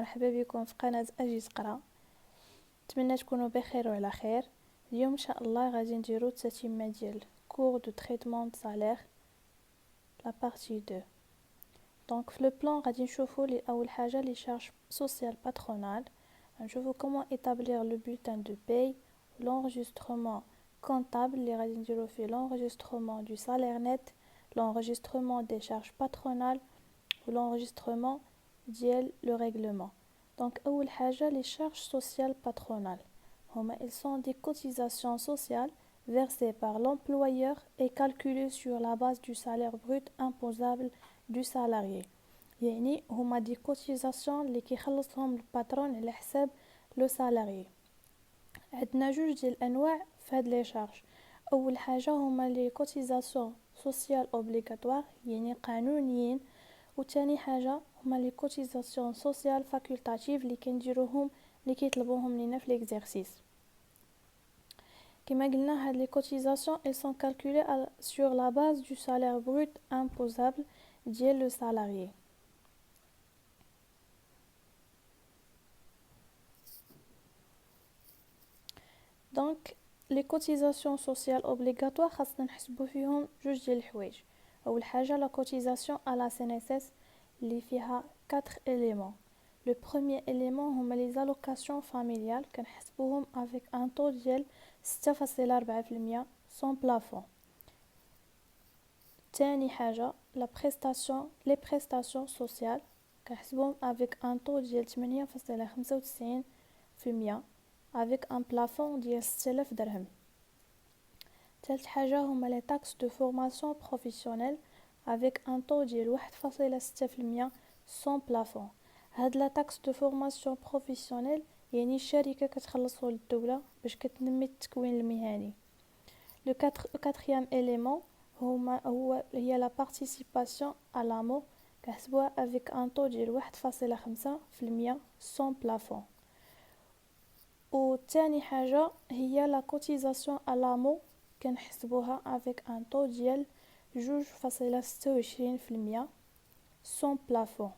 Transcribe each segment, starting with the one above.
مرحبا بكم في قناة أجي تقرا. نتمنى تكونوا بخير وعلى خير. اليوم ان شاء الله غادي نديرو التتمه ديال كور دو تريتمون دو سالير لا بارتي 2. دونك في لو بلان غادي نشوفوا لي اول حاجه لي شارج سوسيال باترونال، غنشوفوا كومون établir le bulletin de paye, l'enregistrement comptable اللي غادي نديرو فيه l'enregistrement du salaire net, l'enregistrement des charges patronales ou l'enregistrement ديال le règlement. Donc أول حاجة les charges sociales patronales. Ils sont des cotisations sociales versées par l'employeur et calculées sur la base du salaire brut imposable du salarié. يعني هما دي cotisations اللي كيخلصهم الباترون على حساب لو سالاري. عندنا جوج ديال الانواع في هاد لي شارج. اول حاجه هما لي كوتيزاسيون سوسيال اوبليغاتوار يعني قانونيين، وثاني حاجه هما لي كوتيزاسيون سوسيال فاكولتاتيف اللي كنديروهم اللي كيطلبوهم لينا في ليكزارسيس. كما قلنا هاد لي كوتيزاسيون elles sont calculées sur la base du salaire brut imposable ديال لو سالاريي. دونك لي كوتيزاسيون سوسيال اوبليغاتوار خاصنا نحسبوا فيهم جوج ديال الحوايج. اول حاجه لا كوتيزاسيون على لا سينيسيس اللي فيها 4 éléments. لو بروميير élément هما لي زالوكاسيون فاميليال كنحسبوهم افيك ان طو ديال 6.4% سون بلافون. ثاني حاجه لا بريستاسيون لي بريستاسيون سوسيال كنحسبوهم افيك ان طو ديال 8.95% avec un plafond ديال 6000 درهم. ثالث حاجة هما les taxes de formation professionnelle avec un taux ديال 1.6% sans plafond. هاد la taxe de formation professionnelle يعني الشركة كتخلصو للدولة باش كتنمي التكوين المهني. Le quatrième élément هي la participation à l'AMO كنحسبوها avec un taux ديال 1.5% sans plafond. وثاني حاجه هي لا كوتيزاسيون علامو كنحسبوها افيك ان طو ديال 2.26% سون بلافون.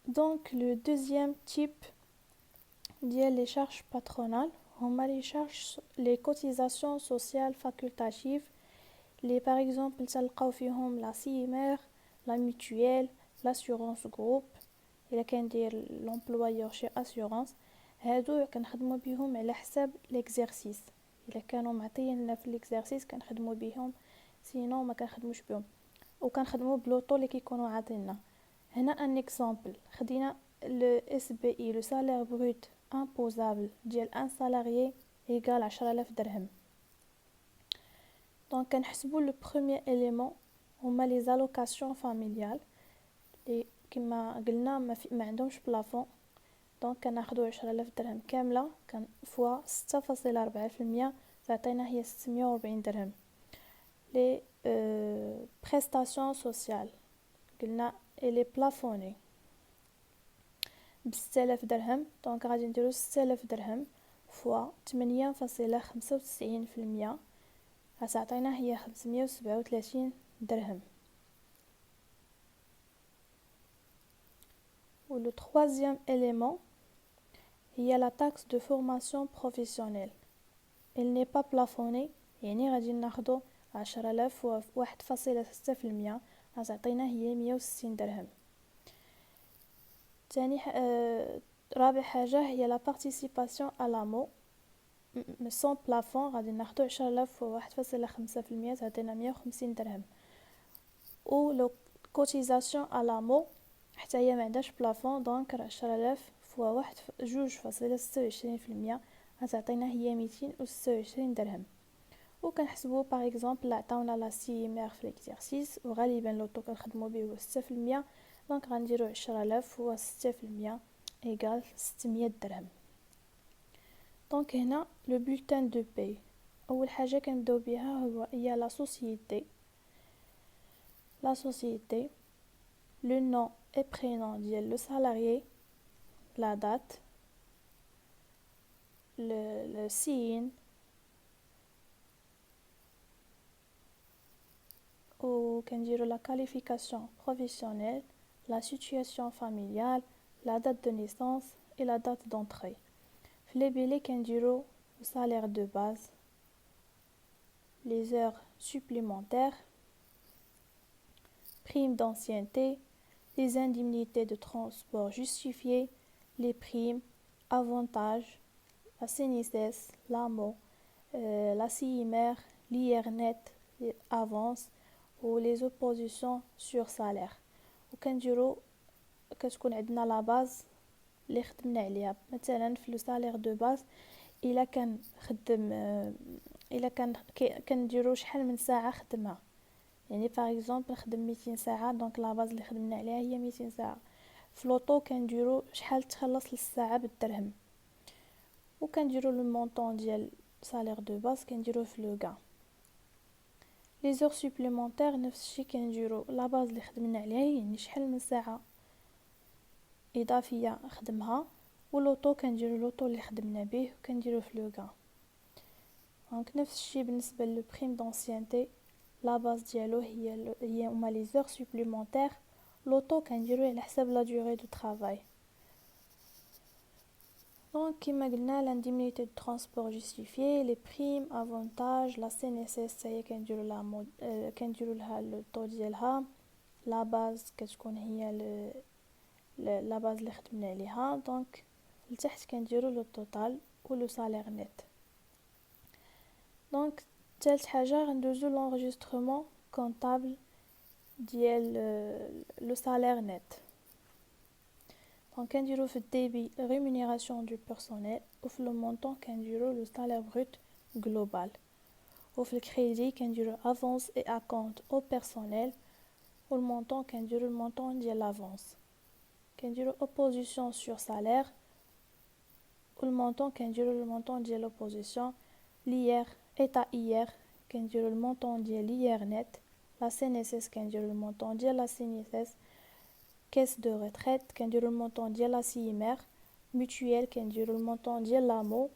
دونك لو دوزيام تيب ديال لي شارج باترونال هما لي شارج لي كوتيزاسيون سوسيال فاكولتاتيف لي باغ اكزومبل تلقاو فيهم لا سيمير لا ميتويل لاسيورونس جروب الا كان داير لومبلويور شي اسيورونس. هادو كنخدموا بهم على حساب ليكزارسيس، الا كانوا معطيين لنا في ليكزارسيس كنخدموا بهم، سينو ما كنخدموش بهم وكنخدموا بلوطو اللي كيكونوا عاطيننا. هنا ان اكزامبل خدينا لو اس بي اي لو سالير بروت imposable ديال ان سالاريي ايغال 10000 درهم. دونك كنحسبوا لو بروميير élément هما لي زالوكاسيون فاميليال اللي كما قلنا ما عندهمش بلافون. دونك كناخذوا 10000 درهم كامله كان فوا 6.4% تعطينا هي 640 درهم. لي بريستاسيون سوسيال قلنا الي بلافوني ب 6000 درهم. دونك غادي نديرو 6000 درهم فوا 8.95% غتعطينا هي 537 درهم. و لو troisième élément هي la taxe de formation professionnelle. Elle n'est pas plafonnée يعني غادي ناخدو 10000 و 1.6% غتعطينا هي 160 درهم. تاني رابع حاجة هي la participation à l'AMO sans plafond غادي ناخدو 10000 و 1.5% تعطينا 150 درهم. و لو cotisation à l'AMO حتى هي ما عندهاش بلافون. دونك 10000 فوا 2.26% غتعطينا هي 226 درهم. وكنحسبوا باغ اكزومبل عطاونا لا سيمير في ليكزارسيس وغالبا لوطو كنخدموا به هو 6%. دونك غنديرو 10000 هو 6% ايغال 600 درهم. دونك هنا لو بولتان دو باي اول حاجه كنبداو بها هي لا سوسيتي. لا سوسيتي لو نون et prénom ديال لو سالاريي la date, le signe وكنديروا la qualification professionnelle, la situation familiale, la date de naissance et la date d'entrée. في les billets كنديروا le salaire de base, les heures supplémentaires, primes d'ancienneté, les indemnités de transport justifiées, les primes, avantages, la CNSS, l'AMO, la CIMR, l'IRNet, les avances ou les oppositions sur salaire. وكنديروا كتكون عندنا لا باز اللي خدمنا عليها. مثلا في لو سالير دو باز الا كان خدم الا كان كنديروا شحال من ساعه خدمها. يعني باغ اكزومبل خدم 200 ساعه، دونك لا باز اللي خدمنا عليها هي 200 ساعه. في لوطو كنديروا شحال تخلص للساعه بالدرهم، وكنديروا لو مونطون ديال سالير دو باز كنديروه في لو غان. لي زور سوبليمونتير نفس الشيء كنديروا لا باز اللي خدمنا عليها، يعني شحال من ساعه اضافيه خدمها، ولوطو كنديروا لوطو اللي خدمنا به وكنديروه في لو غان. دونك نفس الشيء بالنسبه لو بريم دونسيانتي، لا باز ديالو هي هما لي زور سوبليمونتير، لوطو كنديروه على حساب لا دوري دو طرافاي. دونك كيما قلنا لانديمنيتي دو ترونسبور جوستيفيي، لي بريم، افونتاج، لا CNSS هي كنديروا لها لو طو ديالها، لا باز كتكون هي لا باز اللي خدمنا عليها. دونك لتحت كنديروا لو توتال ولو سالير نت. دونك ثالث حاجه غندوزو لونجسترمون كونطابل ديال لو سالير نت. دونك كنديروا في الديبي rémunération du personnel، وفي لو مونطون كنديروا لو سالير بروت جلوبال، وفي الكريدي كنديروا avance et acompte au personnel، والمونطون كنديروا المونطون ديال l'avance. كنديروا opposition sur salaire، والمونطون كنديروا المونطون ديال l'opposition. l'IR état IR كنديروا المونطون ديال l'IR net. la CNSS كنديروا المونطون ديال la CNSS. caisse de retraite كنديروا المونطون ديال la CIMR. mutuelle كنديروا المونطون ديال l'AMO.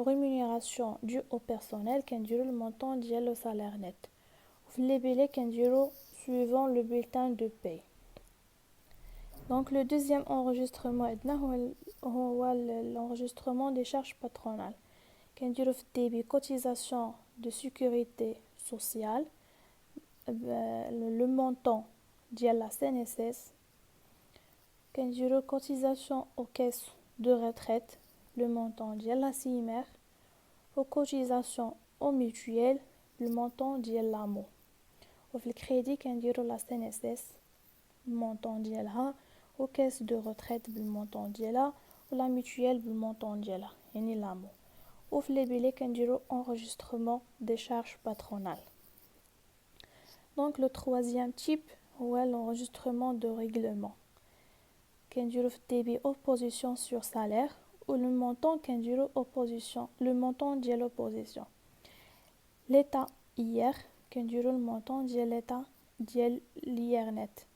rémunération due au personnel كنديروا المونطون ديال le salaire net. وفي les billets كنديروا suivant le bulletin de paie. Donc le deuxième enregistrement هو l'enregistrement des charges patronales. كنديروا في الديبي cotisation de sécurité sociale، le montant ديال la CNSS. كنديروا cotisation aux caisses de retraite، le montant ديال la CIMR. aux cotisations aux mutuelles، le montant ديال l'AMO. وفي الكريدي كنديروا la CNSS المونطون ديالها، وكاس دو روتريت بالمونطون ديالها، ولا ميتويال بالمونطون ديالها يعني لامو. وفي لي بيلي كنديروا enregistrement des charges patronales. Donc le troisième type هو l'enregistrement de règlement. كنديروا في الديبي opposition sur salaire، و le montant كنديروا opposition le montant ديال opposition. l'état IR كنديروا المونطون ديال l'état ديال l'IR net.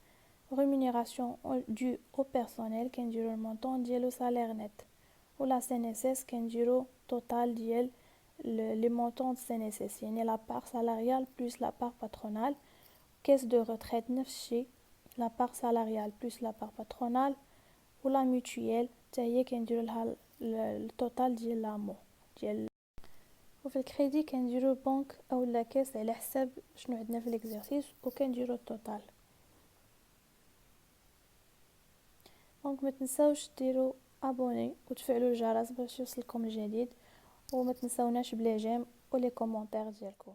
rémunération due au personnel كنديروا المونطون ديالو salaire net. و la CNSS كنديروا total ديال les montants de CNSS، يعني la part salariale plus la part patronale. caisse de retraite نفس الشيء، la part salariale plus la part patronale. و la mutuelle حتى هي كنديروا لها التوتال ديال لامو ديال. وفي الكريدي كنديروا بنك او لا كاس على حساب شنو عندنا في ليكزارسيس، وكنديروا التوتال. دونك ما تنساوش ديروا ابوني وتفعلوا الجرس باش يوصلكم الجديد، وما تنساوناش بلي جيم ولي كومونتير ديالكم.